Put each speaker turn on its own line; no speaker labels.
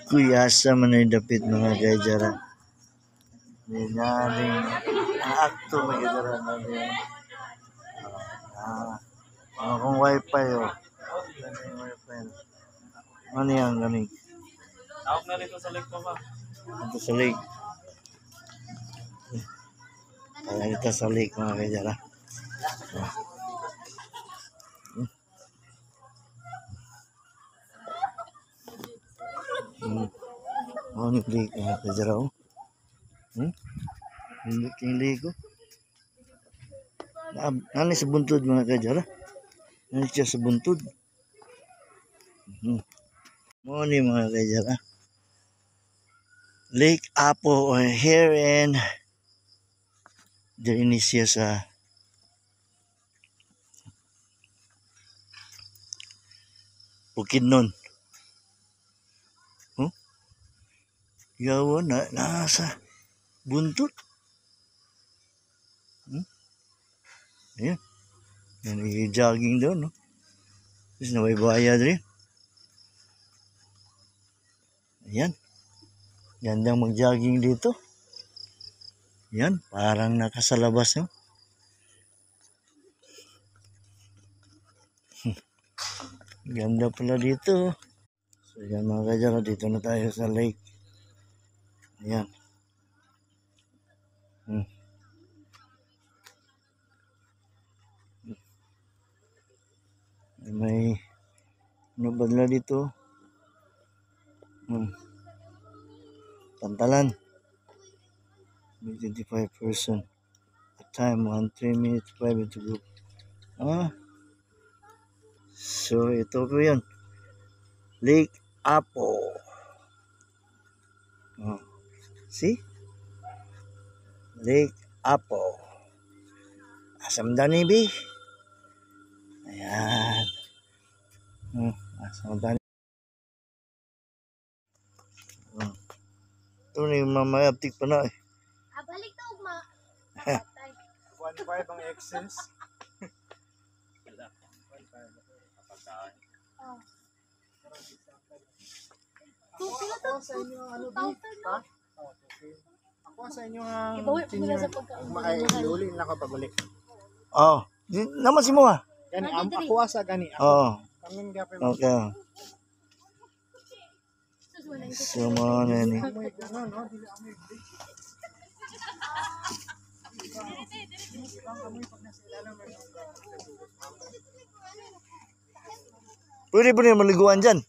Kuyasa man ay dapit mga kajara. Ninaring ang akto mga kajara na rin. Kung wifi o. Ano yan ganing?
Tawag na rito sa lake ko ba?
Ito sa lake. Kaya ito sa lake mga kajara. Oh, ni lake mga kajara o. Hindi yung lake o. Nani sa buntod mga kajara. Nani siya sa buntod. Mo ni mga kajara. Lake Apo here in diri ni siya sa Bukidnon. Yawa na nasa buntod. Ayan. Yan i-jogging doon, no? Tapos naway-bayad rin. Ayan. Gandang mag-jogging dito. Ayan. Parang nakasalabas, no? Ganda pala dito. So, yan mga kajara. Dito na tayo sa lake. Ayan. May nabadla dito. Pantalan. May 25 person. At time 1 3 minutes 5 into group. So ito po yan. Lake Apo. See? Lake Apo. Asam Danibi. Ayan. Asam Danibi. Ito na yung mamayaptik pa na eh.
Balik daw ma.
1.5 ang excess. Ako sa inyo ano ha? Ako sa inyo ang iuli na ako pabalik.
Oh, naman si mo ha.
Gani ako asa gani ako.
Oh.
Kaming gapon.
Okay. So mo na ni. Pwede maliguan dyan.